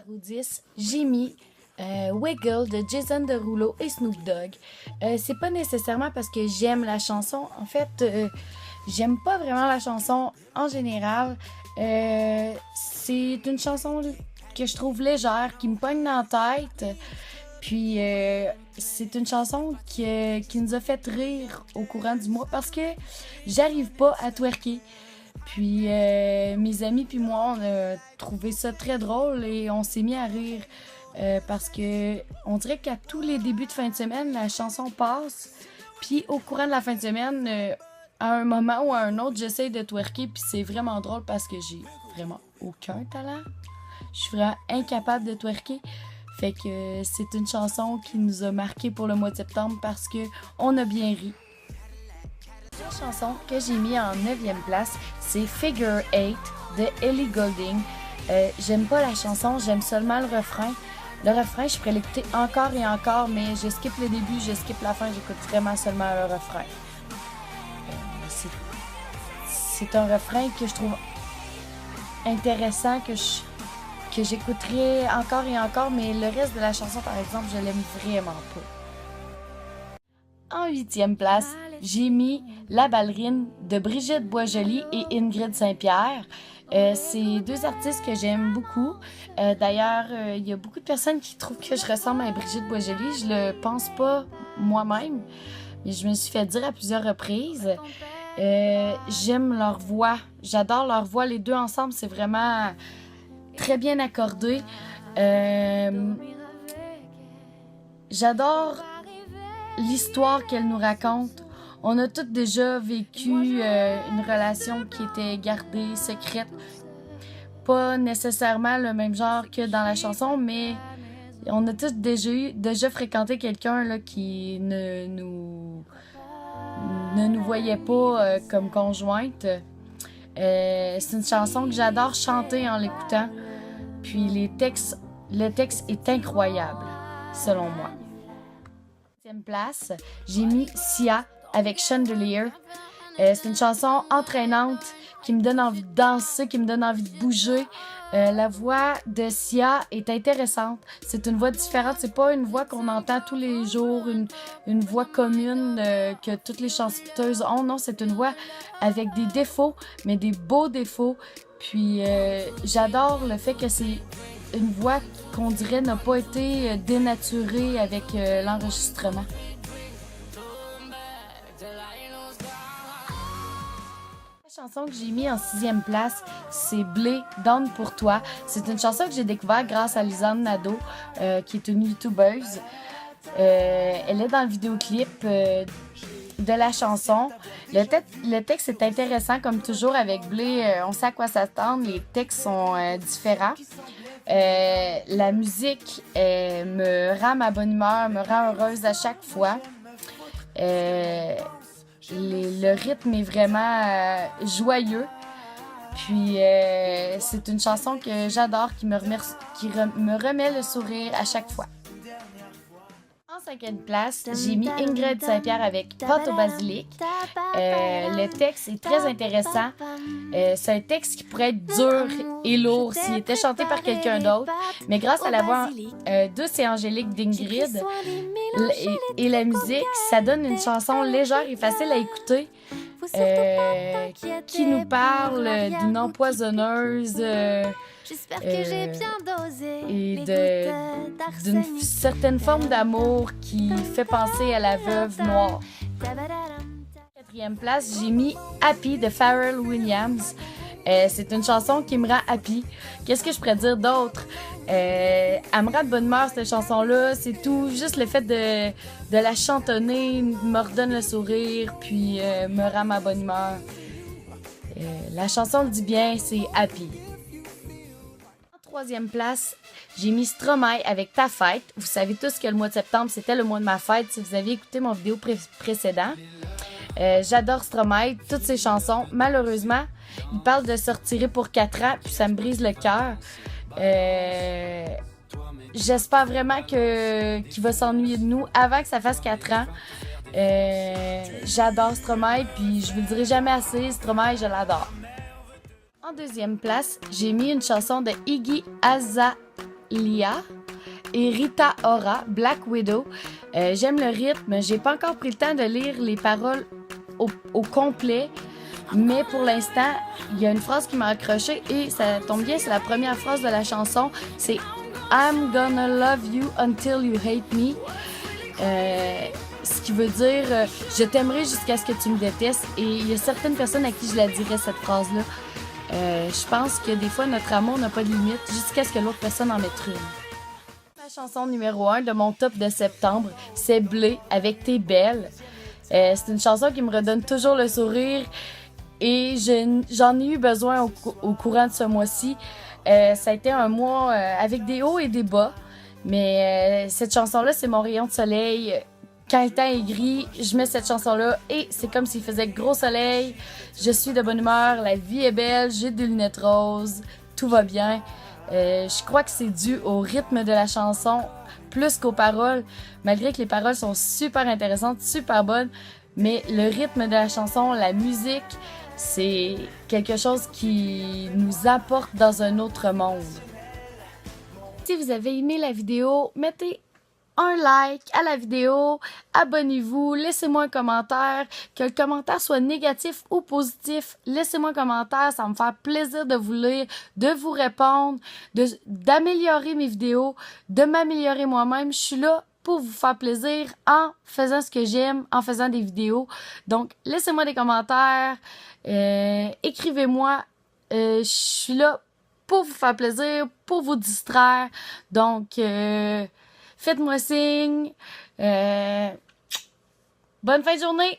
Numéro 10, j'ai mis Wiggle de Jason Derulo et Snoop Dogg. C'est pas nécessairement parce que j'aime la chanson. En fait, j'aime pas vraiment la chanson en général. C'est une chanson que je trouve légère, qui me pogne dans la tête. Puis c'est une chanson qui nous a fait rire au courant du mois parce que j'arrive pas à twerker. Puis mes amis puis moi, on a trouvé ça très drôle et on s'est mis à rire parce que on dirait qu'à tous les débuts de fin de semaine, la chanson passe. Puis au courant de la fin de semaine, à un moment ou à un autre, j'essaye de twerker puis c'est vraiment drôle parce que j'ai vraiment aucun talent. Je suis vraiment incapable de twerker. Fait que c'est une chanson qui nous a marqué pour le mois de septembre parce que on a bien ri. La chanson que j'ai mis en 9e place, c'est Figure 8 de Ellie Goulding. J'aime pas la chanson, j'aime seulement le refrain. Le refrain, je pourrais l'écouter encore et encore, mais je skip le début, je skip la fin, j'écoute vraiment seulement le refrain. C'est un refrain que je trouve intéressant, que j'écouterai encore et encore, mais le reste de la chanson, par exemple, je l'aime vraiment pas. En 8e place, j'ai mis La ballerine de Brigitte Boisjoli et Ingrid Saint-Pierre. C'est deux artistes que j'aime beaucoup. D'ailleurs, il y a beaucoup de personnes qui trouvent que je ressemble à Brigitte Boisjoli. Je le pense pas moi-même, mais je me suis fait dire à plusieurs reprises. J'aime leur voix. J'adore leur voix. Les deux ensemble, c'est vraiment très bien accordé. J'adore l'histoire qu'elle nous raconte. On a toutes déjà vécu une relation qui était gardée, secrète. Pas nécessairement le même genre que dans la chanson, mais on a tous déjà fréquenté quelqu'un là, qui ne nous voyait pas comme conjointe. C'est une chanson que j'adore chanter en l'écoutant. Puis le texte est incroyable, selon moi. 7e place, j'ai mis Sia avec Chandelier. C'est une chanson entraînante qui me donne envie de danser, qui me donne envie de bouger. La voix de Sia est intéressante. C'est une voix différente. C'est pas une voix qu'on entend tous les jours, une voix commune que toutes les chanteuses ont. Non, c'est une voix avec des défauts, mais des beaux défauts. Puis j'adore le fait que c'est une voix qu'on dirait n'a pas été dénaturée avec l'enregistrement. La chanson que j'ai mis en 6e place, c'est Blé, Down pour toi. C'est une chanson que j'ai découverte grâce à Lisanne Nadeau, qui est une youtubeuse. Elle est dans le vidéoclip de la chanson. Le texte est intéressant, comme toujours avec Blé, on sait à quoi s'attendre. Les textes sont différents. La musique me rend ma bonne humeur, me rend heureuse à chaque fois. Le rythme est vraiment joyeux. Puis c'est une chanson que j'adore, qui me remet le sourire à chaque fois. En 5e place, j'ai mis Ingrid Saint-Pierre avec Pâte au basilic. Le texte est très intéressant. C'est un texte qui pourrait être dur et lourd s'il était chanté par quelqu'un d'autre. Mais grâce à la voix douce et angélique d'Ingrid et la musique, ça donne une chanson légère et facile à écouter. Qui nous parle d'une empoisonneuse et d'une certaine forme d'amour qui fait penser à la veuve noire. 4e place, j'ai mis Happy de Pharrell Williams. C'est une chanson qui me rend happy. Qu'est-ce que je pourrais dire d'autre? Elle me rend de bonne humeur, cette chanson-là. C'est tout. Juste le fait de la chantonner me redonne le sourire, puis me rend ma bonne humeur. La chanson le dit bien, c'est Happy. En 3e place, j'ai mis Stromae avec Ta fête. Vous savez tous que le mois de septembre, c'était le mois de ma fête, si vous aviez écouté mon vidéo précédent. J'adore Stromae, toutes ses chansons. Malheureusement, il parle de se retirer pour 4 ans, puis ça me brise le cœur. J'espère vraiment qu'il va s'ennuyer de nous avant que ça fasse 4 ans. J'adore Stromae, puis je vous le dirai jamais assez, Stromae, je l'adore. En 2e place, j'ai mis une chanson de Iggy Lia et Rita Ora, Black Widow. J'aime le rythme. J'ai pas encore pris le temps de lire les paroles au complet, mais pour l'instant, il y a une phrase qui m'a accrochée et ça tombe bien, c'est la première phrase de la chanson. C'est I'm gonna love you until you hate me. Ce qui veut dire je t'aimerai jusqu'à ce que tu me détestes. Et il y a certaines personnes à qui je la dirais, cette phrase-là. Je pense que des fois, notre amour n'a pas de limite jusqu'à ce que l'autre personne en mette une. Ma chanson numéro 1 de mon top de septembre, c'est Blé avec T'es belle. C'est une chanson qui me redonne toujours le sourire et j'en ai eu besoin au courant de ce mois-ci. Ça a été un mois avec des hauts et des bas, mais cette chanson-là, c'est mon rayon de soleil. Quand le temps est gris, je mets cette chanson-là et c'est comme s'il faisait gros soleil. Je suis de bonne humeur, la vie est belle, j'ai des lunettes roses, tout va bien. Je crois que c'est dû au rythme de la chanson plus qu'aux paroles, malgré que les paroles sont super intéressantes, super bonnes, mais le rythme de la chanson, la musique, c'est quelque chose qui nous apporte dans un autre monde. Si vous avez aimé la vidéo, mettez un like à la vidéo, abonnez-vous, laissez-moi un commentaire, que le commentaire soit négatif ou positif, laissez-moi un commentaire, ça va me faire plaisir de vous lire, de vous répondre, d'améliorer mes vidéos, de m'améliorer moi-même. Je suis là pour vous faire plaisir en faisant ce que j'aime, en faisant des vidéos. Donc, laissez-moi des commentaires, écrivez-moi, je suis là pour vous faire plaisir, pour vous distraire. Donc, faites-moi signe. Bonne fin de journée!